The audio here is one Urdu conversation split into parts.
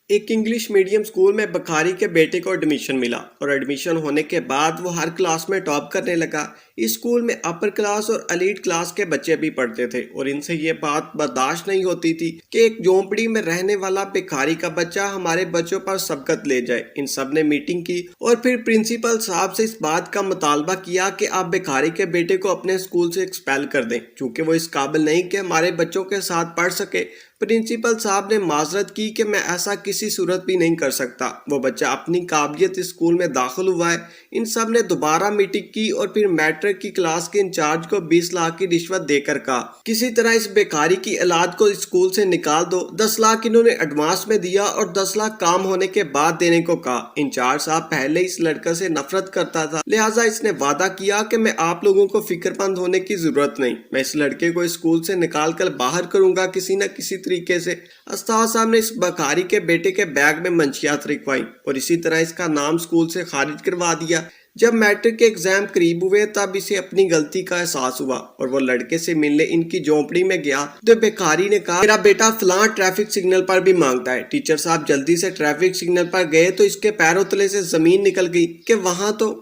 ایک انگلش میڈیم اسکول میں بخاری کے بیٹے کو ایڈمیشن ملا اور ایڈمیشن ہونے کے بعد وہ ہر کلاس میں ٹاپ کرنے لگا۔ اس اسکول میں اپر کلاس اور ایلیٹ کلاس کے بچے بھی پڑھتے تھے اور ان سے یہ بات برداشت نہیں ہوتی تھی کہ ایک جھونپڑی میں رہنے والا بھکاری کا بچہ ہمارے بچوں پر سبقت لے جائے۔ ان سب نے میٹنگ کی اور پھر پرنسپل صاحب سے اس بات کا مطالبہ کیا کہ آپ بھکاری کے بیٹے کو اپنے اسکول سے ایکسپیل کر دیں چونکہ وہ اس قابل نہیں کہ ہمارے بچوں کے ساتھ پڑھ سکے۔ پرنسپل صاحب نے معذرت کی کہ میں ایسا کسی صورت بھی نہیں کر سکتا، وہ بچہ اپنی قابلیت اس اسکول میں داخل ہوا ہے۔ ان سب نے دوبارہ میٹنگ کی اور پھر میٹرک کی کلاس کے انچارج کو 20 لاکھ کی رشوت دے کر کہا کسی طرح اس بھکاری کی اولاد کو اسکول سے نکال دو۔ 10 لاکھ انہوں نے ایڈوانس میں دیا اور 10 لاکھ کام ہونے کے بعد دینے کو کہا۔ انچارج صاحب پہلے اس لڑکے سے نفرت کرتا تھا، لہٰذا اس نے وعدہ کیا کہ میں آپ لوگوں کو فکر مند ہونے کی ضرورت نہیں، میں اس لڑکے کو اسکول سے نکال کر باہر کروں گا کسی نہ کسی طریقے سے۔ استاد صاحب نے اس بخاری کے بیٹے کے بیگ میں منشیات لکھوائی اور اسی طرح اس کا نام اسکول سے خارج کروا دیا۔ جب میٹرک کے ایگزام قریب ہوئے تب اسے اپنی غلطی کا احساس ہوا اور وہ لڑکے سے ملنے ان کی جھونپڑی میں گیا تو بھکاری نے کہا میرا بیٹا فلاں ٹریفک سگنل پر بھی مانگتا ہے۔ ٹیچر صاحب جلدی سے ٹریفک سگنل پر گئے تو اس کے پیروں تلے سے زمین نکل گئی کہ وہاں تو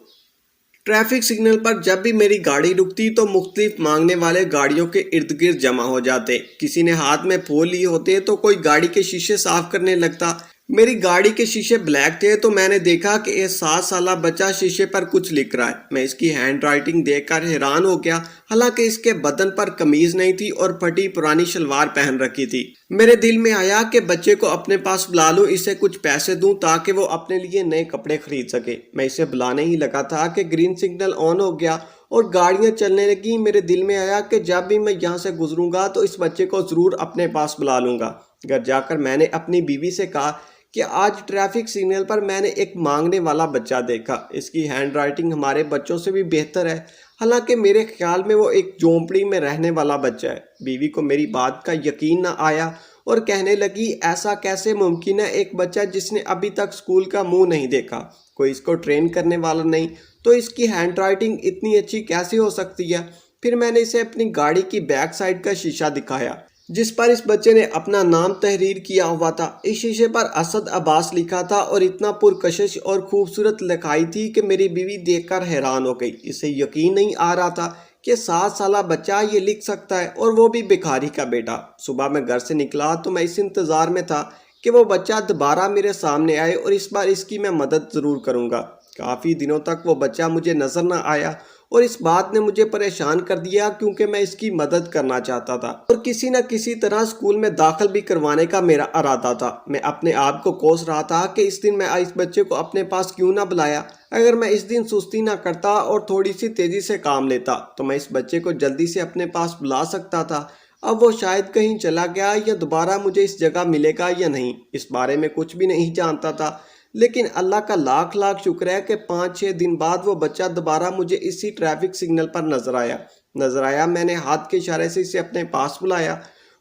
ٹریفک سگنل پر جب بھی میری گاڑی رکتی تو مختلف مانگنے والے گاڑیوں کے ارد گرد جمع ہو جاتے، کسی نے ہاتھ میں پھول لیے ہوتے تو کوئی گاڑی کے شیشے صاف کرنے لگتا۔ میری گاڑی کے شیشے بلیک تھے تو میں نے دیکھا کہ یہ 7 سالہ بچہ شیشے پر کچھ لکھ رہا ہے۔ میں اس کی ہینڈ رائٹنگ دیکھ کر حیران ہو گیا، حالانکہ اس کے بدن پر قمیض نہیں تھی اور پھٹی پرانی شلوار پہن رکھی تھی۔ میرے دل میں آیا کہ بچے کو اپنے پاس بلا لوں، اسے کچھ پیسے دوں تاکہ وہ اپنے لیے نئے کپڑے خرید سکے۔ میں اسے بلانے ہی لگا تھا کہ گرین سگنل آن ہو گیا اور گاڑیاں چلنے لگیں۔ میرے دل میں آیا کہ جب بھی میں یہاں سے گزروں گا تو اس بچے کو ضرور اپنے پاس بلا لوں گا۔ گھر جا کر میں نے اپنی بیوی سے کہا کہ آج ٹریفک سگنل پر میں نے ایک مانگنے والا بچہ دیکھا، اس کی ہینڈ رائٹنگ ہمارے بچوں سے بھی بہتر ہے، حالانکہ میرے خیال میں وہ ایک جھونپڑی میں رہنے والا بچہ ہے۔ بیوی کو میری بات کا یقین نہ آیا اور کہنے لگی ایسا کیسے ممکن ہے، ایک بچہ جس نے ابھی تک اسکول کا منہ نہیں دیکھا، کوئی اس کو ٹرین کرنے والا نہیں، تو اس کی ہینڈ رائٹنگ اتنی اچھی کیسے ہو سکتی ہے؟ پھر میں نے اسے اپنی گاڑی کی بیک سائڈ کا شیشہ دکھایا جس پر اس بچے نے اپنا نام تحریر کیا ہوا تھا۔ اس شیشے پر اسد عباس لکھا تھا اور اتنا پرکشش اور خوبصورت لکھائی تھی کہ میری بیوی دیکھ کر حیران ہو گئی۔ اسے یقین نہیں آ رہا تھا کہ 7 سالہ بچہ یہ لکھ سکتا ہے اور وہ بھی بھکاری کا بیٹا۔ صبح میں گھر سے نکلا تو میں اس انتظار میں تھا کہ وہ بچہ دوبارہ میرے سامنے آئے اور اس بار اس کی میں مدد ضرور کروں گا۔ کافی دنوں تک وہ بچہ مجھے نظر نہ آیا اور اس بات نے مجھے پریشان کر دیا کیونکہ میں اس کی مدد کرنا چاہتا تھا اور کسی نہ کسی طرح اسکول میں داخل بھی کروانے کا میرا ارادہ تھا۔ میں اپنے آپ کو کوس رہا تھا کہ اس دن میں اس بچے کو اپنے پاس کیوں نہ بلایا۔ اگر میں اس دن سستی نہ کرتا اور تھوڑی سی تیزی سے کام لیتا تو میں اس بچے کو جلدی سے اپنے پاس بلا سکتا تھا۔ اب وہ شاید کہیں چلا گیا یا دوبارہ مجھے اس جگہ ملے گا یا نہیں، اس بارے میں کچھ بھی نہیں جانتا تھا، لیکن اللہ کا لاکھ لاکھ شکر ہے کہ 5-6 دن بعد وہ بچہ دوبارہ مجھے اسی ٹریفک سگنل پر نظر آیا۔ میں نے ہاتھ کے اشارے سے اسے اپنے پاس بلایا۔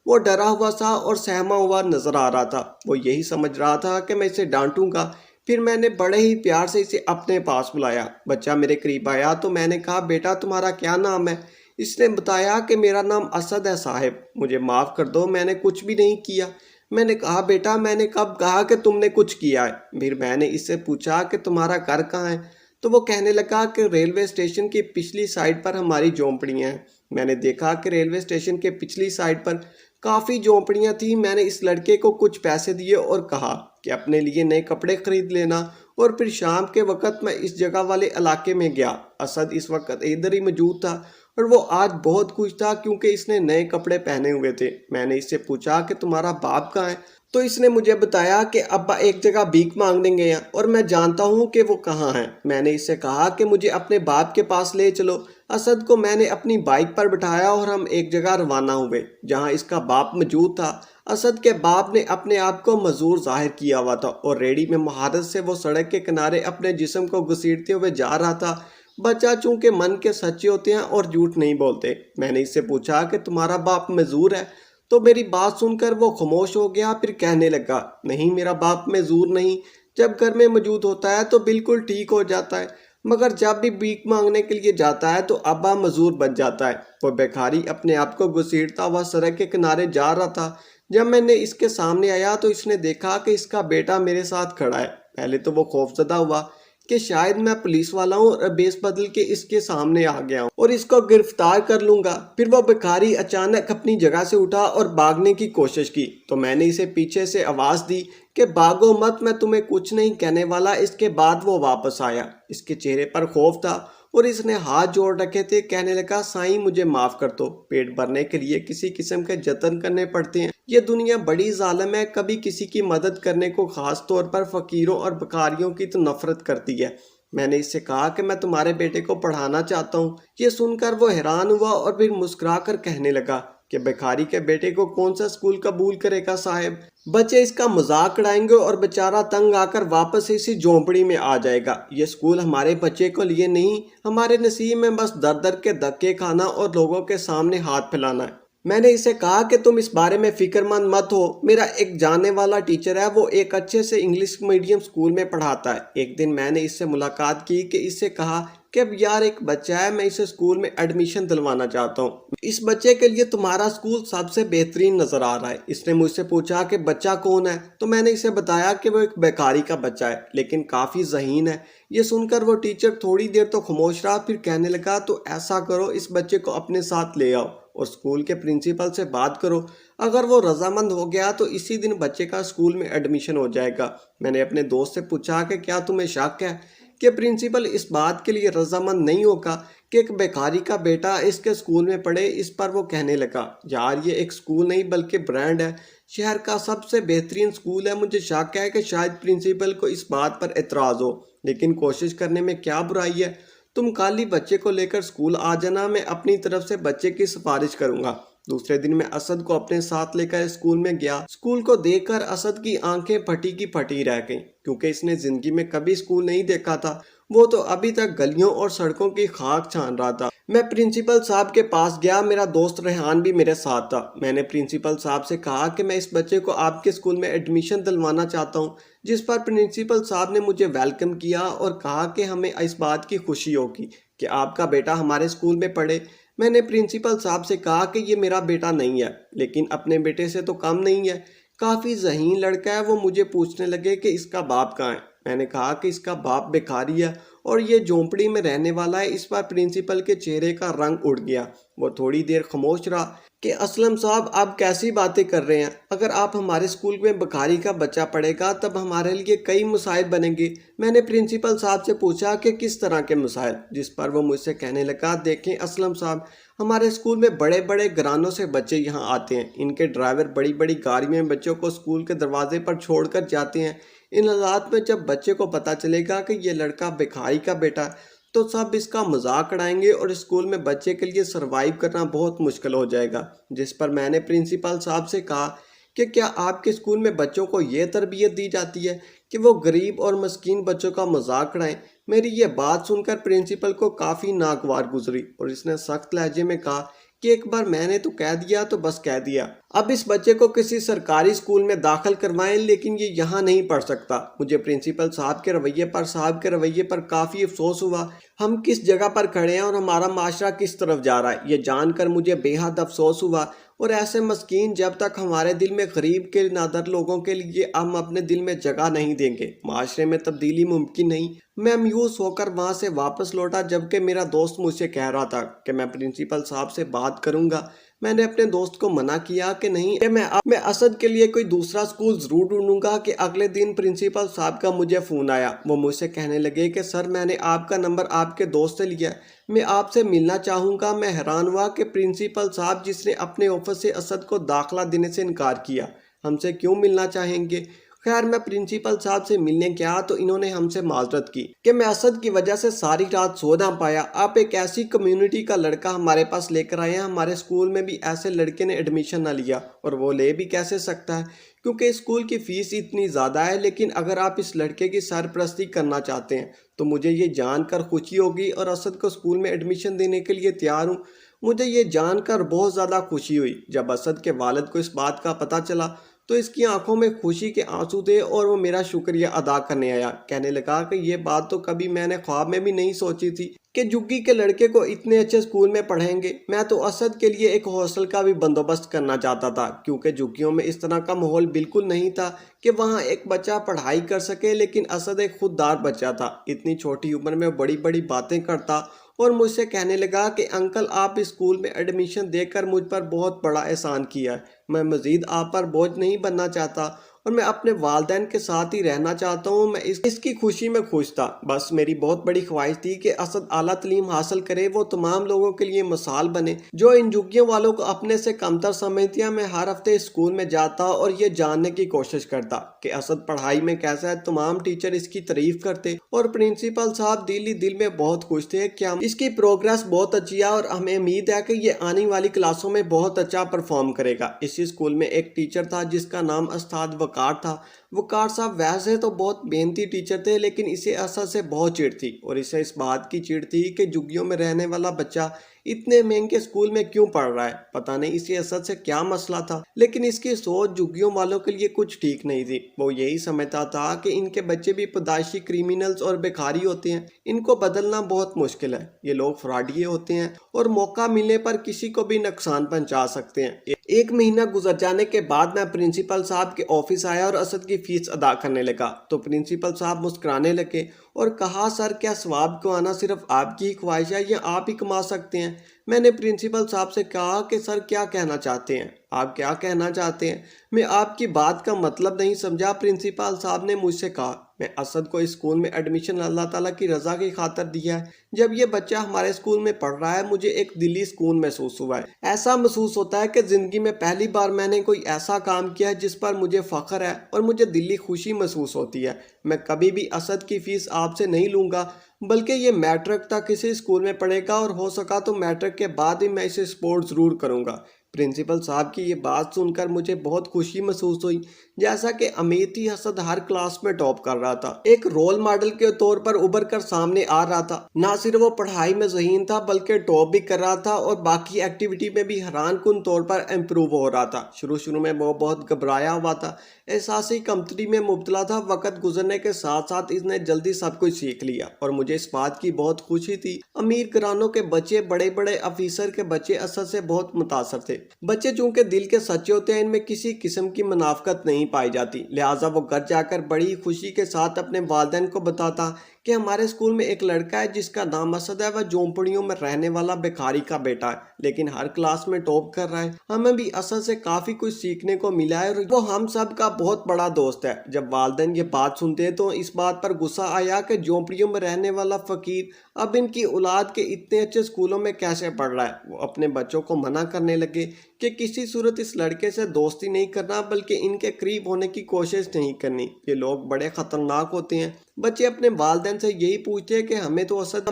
وہ ڈرا ہوا سا اور سہما ہوا نظر آ رہا تھا، وہ یہی سمجھ رہا تھا کہ میں اسے ڈانٹوں گا۔ پھر میں نے بڑے ہی پیار سے اسے اپنے پاس بلایا۔ بچہ میرے قریب آیا تو میں نے کہا بیٹا تمہارا کیا نام ہے؟ اس نے بتایا کہ میرا نام اسد ہے صاحب، مجھے معاف کر دو، میں نے کچھ بھی نہیں کیا۔ میں نے کہا بیٹا میں نے کب کہا کہ تم نے کچھ کیا ہے؟ پھر میں نے اس سے پوچھا کہ تمہارا گھر کہاں ہے؟ تو وہ کہنے لگا کہ ریلوے اسٹیشن کی پچھلی سائڈ پر ہماری جھونپڑیاں ہیں۔ میں نے دیکھا کہ ریلوے اسٹیشن کے پچھلی سائڈ پر کافی جھونپڑیاں تھیں۔ میں نے اس لڑکے کو کچھ پیسے دیے اور کہا کہ اپنے لیے نئے کپڑے خرید لینا، اور پھر شام کے وقت میں اس جگہ والے علاقے میں گیا۔ اسد اس وقت ادھر ہی موجود تھا اور وہ آج بہت خوش تھا کیونکہ اس نے نئے کپڑے پہنے ہوئے تھے۔ میں نے اس سے پوچھا کہ تمہارا باپ کہاں ہے؟ تو اس نے مجھے بتایا کہ ابا ایک جگہ بھیک مانگنے گئے ہیں اور میں جانتا ہوں کہ وہ کہاں ہیں۔ میں نے اس سے کہا کہ مجھے اپنے باپ کے پاس لے چلو۔ اسد کو میں نے اپنی بائک پر بٹھایا اور ہم ایک جگہ روانہ ہوئے جہاں اس کا باپ موجود تھا۔ اسد کے باپ نے اپنے آپ کو معذور ظاہر کیا ہوا تھا اور ریڑھی میں مہارت سے وہ سڑک کے کنارے اپنے جسم کو گھسیٹتے ہوئے جا رہا تھا۔ بچہ چونکہ من کے سچے ہوتے ہیں اور جھوٹ نہیں بولتے۔ میں نے اس سے پوچھا کہ تمہارا باپ معذور ہے؟ تو میری بات سن کر وہ خاموش ہو گیا، پھر کہنے لگا نہیں میرا باپ معذور نہیں، جب گھر میں موجود ہوتا ہے تو بالکل ٹھیک ہو جاتا ہے، مگر جب بھی بھیک مانگنے کے لیے جاتا ہے تو ابا معذور بن جاتا ہے۔ وہ بھکاری اپنے آپ کو گھسیٹتا ہوا سڑک کے کنارے جا رہا تھا جب میں نے اس کے سامنے آیا تو اس نے دیکھا کہ اس کا بیٹا میرے ساتھ کھڑا ہے۔ پہلے تو وہ خوفزدہ ہوا کہ شاید میں پولیس والا ہوں اور بیس بدل کے اس کے سامنے آ گیا ہوں اور اس کو گرفتار کر لوں گا۔ پھر وہ بھکاری اچانک اپنی جگہ سے اٹھا اور بھاگنے کی کوشش کی تو میں نے اسے پیچھے سے آواز دی کہ بھاگو مت، میں تمہیں کچھ نہیں کہنے والا۔ اس کے بعد وہ واپس آیا، اس کے چہرے پر خوف تھا اور اس نے ہاتھ جوڑ رکھے تھے۔ کہنے لگا سائیں مجھے معاف کر دو، پیٹ بھرنے کے لیے کسی قسم کے جتن کرنے پڑتے ہیں۔ یہ دنیا بڑی ظالم ہے، کبھی کسی کی مدد کرنے کو خاص طور پر فقیروں اور بھکاریوں کی تو نفرت کرتی ہے۔ میں نے اس سے کہا کہ میں تمہارے بیٹے کو پڑھانا چاہتا ہوں۔ یہ سن کر وہ حیران ہوا اور پھر مسکرا کر کہنے لگا کہ بھکاری کے بیٹے کو کون سا اسکول قبول کرے گا صاحب؟ بچے اس کا مذاق اڑائیں گے اور بیچارہ تنگ آ کر واپس اسی جھونپڑی میں آ جائے گا۔ یہ اسکول ہمارے بچے کو لیے نہیں، ہمارے نصیب میں بس در در کے دھکے کھانا اور لوگوں کے سامنے ہاتھ پھیلانا ہے۔ میں نے اسے کہا کہ تم اس بارے میں فکر مند مت ہو، میرا ایک جاننے والا ٹیچر ہے، وہ ایک اچھے سے انگلش میڈیم اسکول میں پڑھاتا ہے۔ ایک دن میں نے اس سے ملاقات کی کہ اس سے کہا کہ اب یار ایک بچہ ہے، میں اسے اسکول میں ایڈمیشن دلوانا چاہتا ہوں، اس بچے کے لیے تمہارا اسکول سب سے بہترین نظر آ رہا ہے۔ اس نے مجھ سے پوچھا کہ بچہ کون ہے، تو میں نے اسے بتایا کہ وہ ایک بیکاری کا بچہ ہے لیکن کافی ذہین ہے۔ یہ سن کر وہ ٹیچر تھوڑی دیر تو خاموش رہا، پھر کہنے لگا تو ایسا کرو اس بچے کو اپنے ساتھ لے آؤ اور اسکول کے پرنسپل سے بات کرو، اگر وہ رضامند ہو گیا تو اسی دن بچے کا اسکول میں ایڈمیشن ہو جائے گا۔ میں نے اپنے دوست سے پوچھا کہ کیا تمہیں شک ہے کہ پرنسپل اس بات کے لیے رضامند نہیں ہوگا کہ ایک بیکاری کا بیٹا اس کے اسکول میں پڑھے؟ اس پر وہ کہنے لگا یار یہ ایک اسکول نہیں بلکہ برانڈ ہے، شہر کا سب سے بہترین اسکول ہے۔ مجھے شک ہے کہ شاید پرنسپل کو اس بات پر اعتراض ہو، لیکن کوشش کرنے میں کیا برائی ہے؟ تم کل ہی بچے کو لے کر اسکول آ جانا، میں اپنی طرف سے بچے کی سفارش کروں گا۔ دوسرے دن میں اسد کو اپنے ساتھ لے کر اسکول میں گیا۔ اسکول کو دیکھ کر اسد کی آنکھیں پھٹی کی پھٹی رہ گئیں کیونکہ اس نے زندگی میں کبھی اسکول نہیں دیکھا تھا۔ وہ تو ابھی تک گلیوں اور سڑکوں کی خاک چھان رہا تھا۔ میں پرنسپل صاحب کے پاس گیا، میرا دوست ریحان بھی میرے ساتھ تھا۔ میں نے پرنسپل صاحب سے کہا کہ میں اس بچے کو آپ کے اسکول میں ایڈمیشن دلوانا چاہتا ہوں، جس پر پرنسپل صاحب نے مجھے ویلکم کیا اور کہا کہ ہمیں اس بات کی خوشی ہوگی کہ آپ کا بیٹا ہمارے اسکول میں پڑھے۔ میں نے پرنسپل صاحب سے کہا کہ یہ میرا بیٹا نہیں ہے، لیکن اپنے بیٹے سے تو کم نہیں ہے، کافی ذہین لڑکا ہے۔ وہ مجھے پوچھنے لگے کہ اس کا باپ کہاں ہے؟ میں نے کہا کہ اس کا باپ بیکاری ہے اور یہ جھونپڑی میں رہنے والا ہے۔ اس پر پرنسپل کے چہرے کا رنگ اڑ گیا، وہ تھوڑی دیر خاموش رہا کہ اسلم صاحب آپ کیسی باتیں کر رہے ہیں؟ اگر آپ ہمارے اسکول میں بھکاری کا بچہ پڑھے گا تب ہمارے لیے کئی مسائل بنیں گے۔ میں نے پرنسپل صاحب سے پوچھا کہ کس طرح کے مسائل، جس پر وہ مجھ سے کہنے لگا دیکھیں اسلم صاحب، ہمارے اسکول میں بڑے بڑے گھرانوں سے بچے یہاں آتے ہیں، ان کے ڈرائیور بڑی بڑی گاڑیوں میں بچوں کو اسکول کے دروازے پر چھوڑ کر جاتے ہیں۔ ان حالات میں جب بچے کو پتہ چلے گا کہ یہ لڑکا بھکاری کا بیٹا تو سب اس کا مذاق اڑائیں گے اور اسکول میں بچے کے لیے سروائیو کرنا بہت مشکل ہو جائے گا۔ جس پر میں نے پرنسپل صاحب سے کہا کہ کیا آپ کے اسکول میں بچوں کو یہ تربیت دی جاتی ہے کہ وہ غریب اور مسکین بچوں کا مذاق اڑائیں؟ میری یہ بات سن کر پرنسپل کو کافی ناگوار گزری اور اس نے سخت لہجے میں کہا کہ ایک بار میں نے تو کہہ دیا تو بس کہہ دیا، اب اس بچے کو کسی سرکاری اسکول میں داخل کروائیں، لیکن یہ یہاں نہیں پڑھ سکتا۔ مجھے پرنسپل صاحب کے رویے پر کافی افسوس ہوا۔ ہم کس جگہ پر کھڑے ہیں اور ہمارا معاشرہ کس طرف جا رہا ہے، یہ جان کر مجھے بے حد افسوس ہوا۔ اور ایسے مسکین جب تک ہمارے دل میں غریب کے نادر لوگوں کے لیے ہم اپنے دل میں جگہ نہیں دیں گے، معاشرے میں تبدیلی ممکن نہیں۔ میں مایوس ہو کر وہاں سے واپس لوٹا، جبکہ میرا دوست مجھ سے کہہ رہا تھا کہ میں پرنسپل صاحب سے بات کروں گا۔ میں نے اپنے دوست کو منع کیا کہ نہیں، کہ میں اسد کے لیے کوئی دوسرا اسکول ضرور ڈھونڈوں گا۔ کہ اگلے دن پرنسپل صاحب کا مجھے فون آیا، وہ مجھ سے کہنے لگے کہ سر میں نے آپ کا نمبر آپ کے دوست سے لیا، میں آپ سے ملنا چاہوں گا۔ میں حیران ہوا کہ پرنسپل صاحب جس نے اپنے آفس سے اسد کو داخلہ دینے سے انکار کیا، ہم سے کیوں ملنا چاہیں گے؟ خیر میں پرنسپل صاحب سے ملنے گیا تو انہوں نے ہم سے معذرت کی کہ میں اسد کی وجہ سے ساری رات سو نہ پایا۔ آپ ایک ایسی کمیونٹی کا لڑکا ہمارے پاس لے کر آئے ہیں، ہمارے اسکول میں بھی ایسے لڑکے نے ایڈمیشن نہ لیا، اور وہ لے بھی کیسے سکتا ہے کیونکہ اسکول کی فیس اتنی زیادہ ہے، لیکن اگر آپ اس لڑکے کی سرپرستی کرنا چاہتے ہیں تو مجھے یہ جان کر خوشی ہوگی اور اسد کو اسکول میں ایڈمیشن دینے کے لیے تیار ہوں۔ مجھے یہ جان کر بہت زیادہ خوشی ہوئی۔ جب اسد کے والد کو اس بات کا پتہ چلا تو اس کی آنکھوں میں خوشی کے آنسو تھے اور وہ میرا شکریہ ادا کرنے آیا۔ کہنے لگا کہ یہ بات تو کبھی میں نے خواب میں بھی نہیں سوچی تھی کہ جگی کے لڑکے کو اتنے اچھے اسکول میں پڑھیں گے۔ میں تو اسد کے لیے ایک ہاسٹل کا بھی بندوبست کرنا چاہتا تھا، کیونکہ جگیوں میں اس طرح کا ماحول بالکل نہیں تھا کہ وہاں ایک بچہ پڑھائی کر سکے، لیکن اسد ایک خوددار بچہ تھا۔ اتنی چھوٹی عمر میں بڑی بڑی باتیں کرتا اور مجھ سے کہنے لگا کہ انکل آپ اس اسکول میں ایڈمیشن دے کر مجھ پر بہت بڑا احسان کیا ہے، میں مزید آپ پر بوجھ نہیں بننا چاہتا اور میں اپنے والدین کے ساتھ ہی رہنا چاہتا ہوں۔ میں اس کی خوشی میں خوش تھا۔ بس میری بہت بڑی خواہش تھی کہ اسد اعلیٰ تعلیم حاصل کرے، وہ تمام لوگوں کے لیے مثال بنے جو ان جھگیوں والوں کو اپنے سے کمتر سمجھتے ہیں۔ میں ہر ہفتے اسکول میں جاتا اور یہ جاننے کی کوشش کرتا کہ اسد پڑھائی میں کیسا ہے۔ تمام ٹیچر اس کی تعریف کرتے اور پرنسپل صاحب دل میں بہت خوش تھے کہ اس کی پروگریس بہت اچھی ہے اور ہمیں امید ہے کہ یہ آنے والی کلاسوں میں بہت اچھا پرفارم کرے گا۔ اسی اسکول میں ایک ٹیچر تھا جس کا نام استاد وقار تھا۔ وقار صاحب ویسے تو بہت محنتی ٹیچر تھے، لیکن اسے اسد سے بہت چڑ تھی، اور اسے اس بات کی چڑ تھی کہ جھگیوں میں رہنے والا بچہ اتنے مہنگے اسکول میں کیوں پڑھ رہا ہے۔ پتہ نہیں اسے اسد سے کیا مسئلہ تھا، لیکن اس کی سوچ جھگیوں والوں کے لیے کچھ ٹھیک نہیں تھی۔ وہ یہی سمجھتا تھا کہ ان کے بچے بھی پیدائشی کریمنلز اور بھکاری ہوتے ہیں، ان کو بدلنا بہت مشکل ہے۔ یہ لوگ فراڈیے ہوتے ہیں اور موقع ملنے پر کسی کو بھی نقصان پہنچا سکتے ہیں۔ ایک مہینہ گزر جانے کے بعد میں پرنسپل صاحب کے آفس آیا اور اسد کی فیس ادا کرنے لگا تو پرنسپل صاحب مسکرانے لگے اور کہا، سر کیا ثواب کمانا صرف آپ کی ہی خواہش ہے یا آپ ہی کما سکتے ہیں؟ میں نے پرنسپل صاحب سے کہا کہ سر کیا کہنا چاہتے ہیں؟ آپ کیا کہنا چاہتے ہیں؟ میں آپ کی بات کا مطلب نہیں سمجھا۔ پرنسپل صاحب نے مجھ سے کہا، میں اسد کو اس اسکول میں ایڈمیشن اللہ تعالیٰ کی رضا کی خاطر دیا ہے۔ جب یہ بچہ ہمارے اسکول میں پڑھ رہا ہے مجھے ایک دلی سکون محسوس ہوا ہے۔ ایسا محسوس ہوتا ہے کہ زندگی میں پہلی بار میں نے کوئی ایسا کام کیا ہے جس پر مجھے فخر ہے اور مجھے دلی خوشی محسوس ہوتی ہے۔ میں کبھی بھی اسد کی فیس آپ سے نہیں لوں گا، بلکہ یہ میٹرک تک کسی اسکول میں پڑھے گا اور ہو سکا تو میٹرک کے بعد ہی میں اسے سپورٹ ضرور کروں گا۔ پرنسپل صاحب کی یہ بات سن کر مجھے بہت خوشی محسوس ہوئی۔ جیسا کہ امید تھی، اسد ہر کلاس میں ٹاپ کر رہا تھا، ایک رول ماڈل کے طور پر ابھر کر سامنے آ رہا تھا۔ نہ صرف وہ پڑھائی میں ذہین تھا بلکہ ٹاپ بھی کر رہا تھا اور باقی ایکٹیویٹی میں بھی حیران کن طور پر امپروو ہو رہا تھا۔ شروع میں وہ بہت گھبرایا ہوا تھا، احساسی کمتری میں مبتلا تھا۔ وقت گزرنے کے ساتھ ساتھ اس نے جلدی سب کچھ سیکھ لیا اور مجھے اس بات کی بہت خوشی تھی۔ امیر گھرانوں کے بچے، بڑے بڑے افیسر کے بچے اسد سے بہت متاثر تھے۔ بچے چونکہ دل کے سچے ہوتے ہیں، ان میں کسی قسم کی منافقت نہیں پائی جاتی، لہٰذا وہ گھر جا کر بڑی خوشی کے ساتھ اپنے والدین کو بتاتا کہ ہمارے اسکول میں ایک لڑکا ہے جس کا نام اسد ہے، وہ جھونپڑیوں میں رہنے والا بھکاری کا بیٹا ہے، لیکن ہر کلاس میں ٹاپ کر رہا ہے۔ ہمیں بھی اسد سے کافی کچھ سیکھنے کو ملا ہے اور وہ ہم سب کا بہت بڑا دوست ہے۔ جب والدین یہ بات سنتے تو اس بات پر غصہ آیا کہ جھونپڑیوں میں رہنے والا فقیر اب ان کی اولاد کے اتنے اچھے اسکولوں میں کیسے پڑھ رہا ہے۔ وہ اپنے بچوں کو منع کرنے لگے کہ کسی صورت اس لڑکے سے دوستی نہیں کرنا، بلکہ ان کے قریب ہونے کی کوشش نہیں کرنی، یہ لوگ بڑے خطرناک ہوتے ہیں۔ بچے اپنے والدین سے یہی پوچھتے ہیں کہ ہمیں تو اسد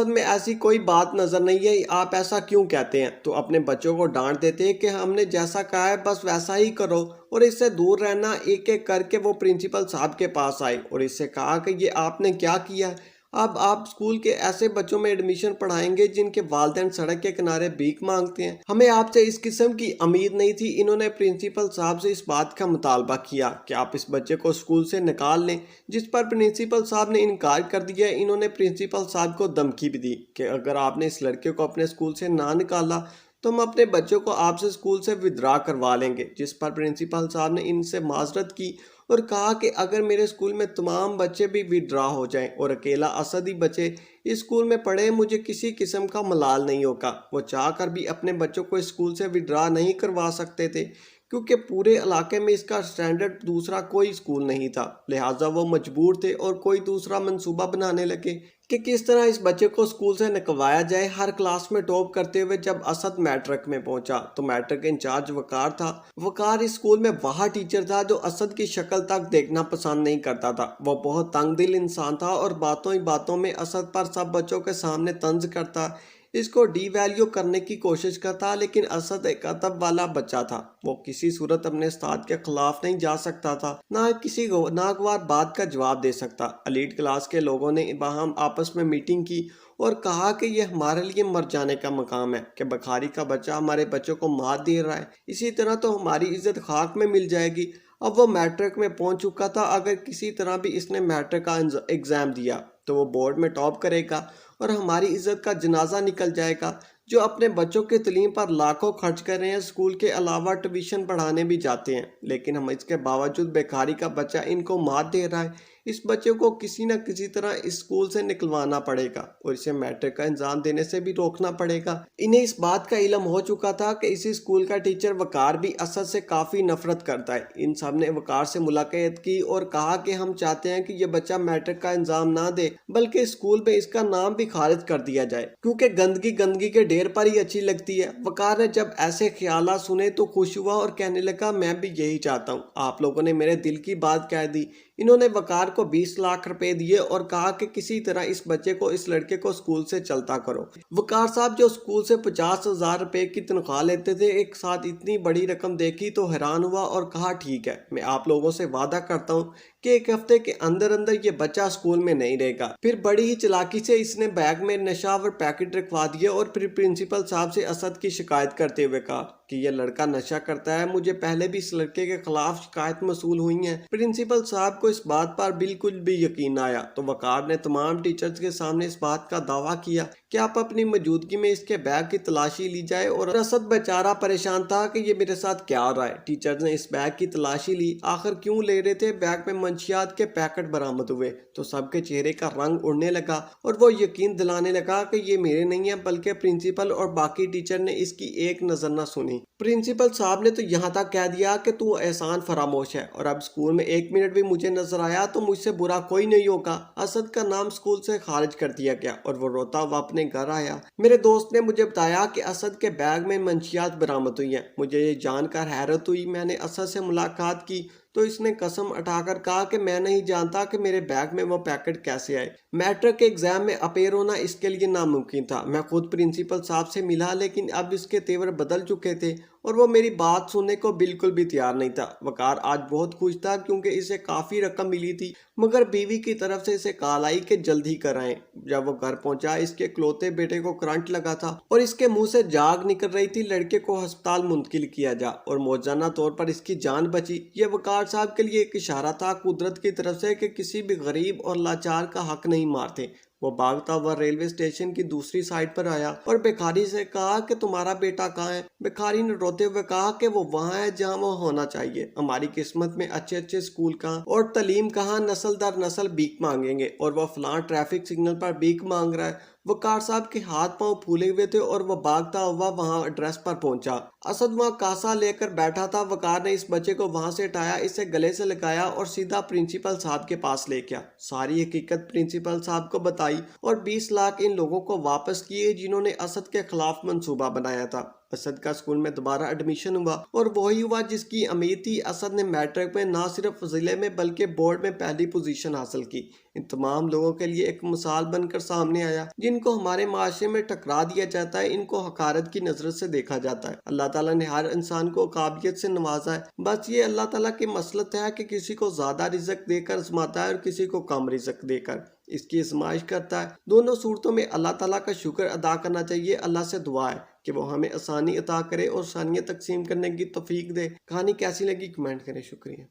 میں ایسی کوئی بات نظر نہیں ہے، آپ ایسا کیوں کہتے ہیں؟ تو اپنے بچوں کو ڈانٹ دیتے ہیں کہ ہم نے جیسا کہا ہے بس ویسا ہی کرو اور اس سے دور رہنا۔ ایک ایک کر کے وہ پرنسپل صاحب کے پاس آئے اور اس سے کہا کہ یہ آپ نے کیا کیا ہے؟ اب آپ اسکول کے ایسے بچوں میں ایڈمیشن پڑھائیں گے جن کے والدین سڑک کے کنارے بھیک مانگتے ہیں؟ ہمیں آپ سے اس قسم کی امید نہیں تھی۔ انہوں نے پرنسپل صاحب سے اس بات کا مطالبہ کیا کہ آپ اس بچے کو اسکول سے نکال لیں، جس پر پرنسپل صاحب نے انکار کر دیا۔ انہوں نے پرنسپل صاحب کو دھمکی بھی دی کہ اگر آپ نے اس لڑکے کو اپنے اسکول سے نہ نکالا تو ہم اپنے بچوں کو آپ سے اسکول سے ودرا کروا لیں گے، جس پر پرنسپل صاحب نے ان سے معذرت کی اور کہا کہ اگر میرے اسکول میں تمام بچے بھی ودرا ہو جائیں اور اکیلا اسد ہی بچے اس اسکول میں پڑھے، مجھے کسی قسم کا ملال نہیں ہوگا۔ وہ چاہ کر بھی اپنے بچوں کو اسکول سے ودرا نہیں کروا سکتے تھے کیونکہ پورے علاقے میں اس کا سٹینڈرڈ دوسرا کوئی اسکول نہیں تھا، لہٰذا وہ مجبور تھے اور کوئی دوسرا منصوبہ بنانے لگے کہ کس طرح اس بچے کو اسکول سے نکلوایا جائے۔ ہر کلاس میں ٹاپ کرتے ہوئے جب اسد میٹرک میں پہنچا تو میٹرک انچارج وقار تھا۔ وقار اس اسکول میں وہ ٹیچر تھا جو اسد کی شکل تک دیکھنا پسند نہیں کرتا تھا۔ وہ بہت تنگ دل انسان تھا اور باتوں ہی باتوں میں اسد پر سب بچوں کے سامنے طنز کرتا، اس کو ڈی ویلیو کرنے کی کوشش کرتا، لیکن اسد ایک ادب والا بچہ تھا۔ وہ کسی صورت اپنے استاد کے خلاف نہیں جا سکتا تھا، نہ کسی ناگوار بات کا جواب دے سکتا۔ ایلیٹ کلاس کے لوگوں نے باہم آپس میں میٹنگ کی اور کہا کہ یہ ہمارے لیے مر جانے کا مقام ہے کہ بخاری کا بچہ ہمارے بچوں کو مات دے رہا ہے، اسی طرح تو ہماری عزت خاک میں مل جائے گی۔ اب وہ میٹرک میں پہنچ چکا تھا، اگر کسی طرح بھی اس نے میٹرک کا ایگزام دیا تو وہ بورڈ میں ٹاپ کرے گا اور ہماری عزت کا جنازہ نکل جائے گا۔ جو اپنے بچوں کی تعلیم پر لاکھوں خرچ کر رہے ہیں، اسکول کے علاوہ ٹیوشن پڑھانے بھی جاتے ہیں، لیکن ہم اس کے باوجود بیکاری کا بچہ ان کو مات دے رہا ہے۔ اس بچے کو کسی نہ کسی طرح اس اسکول سے نکلوانا پڑے گا اور اسے میٹرک کا انجام دینے سے بھی روکنا پڑے گا۔ انہیں اس بات کا علم ہو چکا تھا کہ اسی اسکول کا ٹیچر وقار بھی اسد سے کافی نفرت کرتا ہے۔ ان سب نے وقار سے ملاقات کی اور کہا کہ ہم چاہتے ہیں کہ یہ بچہ میٹرک کا انجام نہ دے بلکہ اسکول میں اس کا نام بھی خارج کر دیا جائے، کیونکہ گندگی کے ڈھیر پر ہی اچھی لگتی ہے۔ وقار نے جب ایسے خیالات سنے تو خوش ہوا اور کہنے لگا میں بھی یہی چاہتا ہوں۔ آپ لوگوں نے میرے دل کی بات کہہ دی۔ انہوں نے وقار کو 20 لاکھ روپے دیے اور کہا کہ کسی طرح اس بچے کو، اس لڑکے کو اسکول سے چلتا کرو۔ وقار صاحب جو اسکول سے 50,000 روپے کی تنخواہ لیتے تھے، ایک ساتھ اتنی بڑی رقم دیکھی تو حیران ہوا اور کہا ٹھیک ہے، میں آپ لوگوں سے وعدہ کرتا ہوں کہ ایک ہفتے کے اندر یہ بچہ اسکول میں نہیں رہے گا۔ پھر بڑی ہی چلاکی سے اس نے بیگ میں نشہ اور پیکٹ رکھوا دیے اور پھر پرنسپل صاحب سے اسد کی شکایت کرتے ہوئے کہا کہ یہ لڑکا نشہ کرتا ہے، مجھے پہلے بھی اس لڑکے کے خلاف شکایت موصول ہوئی ہیں۔ پرنسپل صاحب کو اس بات پر بالکل بھی یقین آیا تو وقار نے تمام ٹیچرز کے سامنے اس بات کا دعویٰ کیا کہ آپ اپنی موجودگی میں اس کے بیگ کی تلاشی لی جائے، اور اسد بیچارہ پریشان تھا کہ یہ میرے ساتھ کیا ہو رہا ہے۔ ٹیچرز نے اس بیگ کی تلاشی لی، آخر کیوں لے رہے تھے، بیگ میں منشیات کے پیکٹ برآمد ہوئے تو سب کے چہرے کا رنگ اڑنے لگا اور وہ یقین دلانے لگا کہ یہ میرے نہیں ہیں بلکہ پرنسپل اور باقی ٹیچر نے اس کی ایک نظر نہ سنی۔ پرنسپل صاحب نے تو یہاں تک کہہ دیا کہ تو احسان فراموش ہے، اور اب اسکول میں 1 منٹ بھی مجھے نظر آیا تو مجھ سے برا کوئی نہیں ہوگا۔ اسد کا نام اسکول سے خارج کر دیا گیا اور وہ روتا ہوا اپنے گھر آیا۔ میرے دوست نے مجھے بتایا کہ اسد کے بیگ میں منشیات برآمد ہوئی ہیں۔ مجھے یہ جان کر حیرت ہوئی۔ میں نے اسد سے ملاقات کی تو اس نے قسم اٹھا کر کہا کہ میں نہیں جانتا کہ میرے بیگ میں وہ پیکٹ کیسے آئے۔ میٹرک کے ایگزام میں اپیئر ہونا اس کے لیے ناممکن تھا۔ میں خود پرنسپل صاحب سے ملا، لیکن اب اس کے تیور بدل چکے تھے اور وہ میری بات سننے کو بالکل بھی تیار نہیں تھا۔ وقار آج بہت خوش تھا کیونکہ اسے کافی رقم ملی تھی، مگر بیوی کی طرف سے اسے کال آئی کہ جلد ہی کرائیں۔ جب وہ گھر پہنچا، اس کے اکلوتے بیٹے کو کرنٹ لگا تھا اور اس کے منہ سے جاگ نکل رہی تھی۔ لڑکے کو ہسپتال منتقل کیا جا اور موجزانہ طور پر اس کی جان بچی۔ یہ وقار صاحب کے لیے ایک اشارہ تھا قدرت کی طرف سے کہ کسی بھی غریب اور لاچار کا حق نہیں مارتے۔ وہ بھاگتا ہوا ریلوے اسٹیشن کی دوسری سائڈ پر آیا اور بھکاری سے کہا کہ تمہارا بیٹا کہاں ہے؟ بھکاری نے روتے ہوئے کہا کہ وہ وہاں ہے جہاں وہ ہونا چاہیے۔ ہماری قسمت میں اچھے اسکول کہاں اور تعلیم کہاں، نسل در نسل بھیک مانگیں گے اور وہ فلاں ٹریفک سگنل پر بھیک مانگ رہا ہے۔ وقار صاحب کے ہاتھ پاؤں پھولے ہوئے تھے اور وہ بھاگتا ہوا وہاں ایڈریس پر پہنچا۔ اسد وہاں کاسا لے کر بیٹھا تھا۔ وقار نے اس بچے کو وہاں سے اٹھایا، اسے گلے سے لگایا اور سیدھا پرنسپل صاحب کے پاس لے گیا۔ ساری حقیقت پرنسپل صاحب کو بتائی اور 20 لاکھ ان لوگوں کو واپس کیے جنہوں نے اسد کے خلاف منصوبہ بنایا تھا۔ اسد کا اسکول میں دوبارہ ایڈمیشن ہوا اور وہی ہوا جس کی امید تھی۔ اسد نے میٹرک میں نہ صرف ضلع میں بلکہ بورڈ میں پہلی پوزیشن حاصل کی۔ ان تمام لوگوں کے لیے ایک مثال بن کر سامنے آیا۔ جن کو ہمارے معاشرے میں ٹکرا دیا جاتا ہے، ان کو حقارت کی نظر سے دیکھا جاتا ہے۔ اللہ تعالیٰ نے ہر انسان کو قابلیت سے نوازا ہے، بس یہ اللہ تعالیٰ کی مسلط ہے کہ کسی کو زیادہ رزق دے کر آزماتا ہے اور کسی کو کم رزق دے کر اس کی آزمائش کرتا ہے۔ دونوں صورتوں میں اللہ تعالیٰ کا شکر ادا کرنا چاہیے۔ اللہ سے دعا ہے کہ وہ ہمیں آسانی عطا کرے اور آسانیاں تقسیم کرنے کی توفیق دے۔ کہانی کیسی لگی کمنٹ کریں۔ شکریہ۔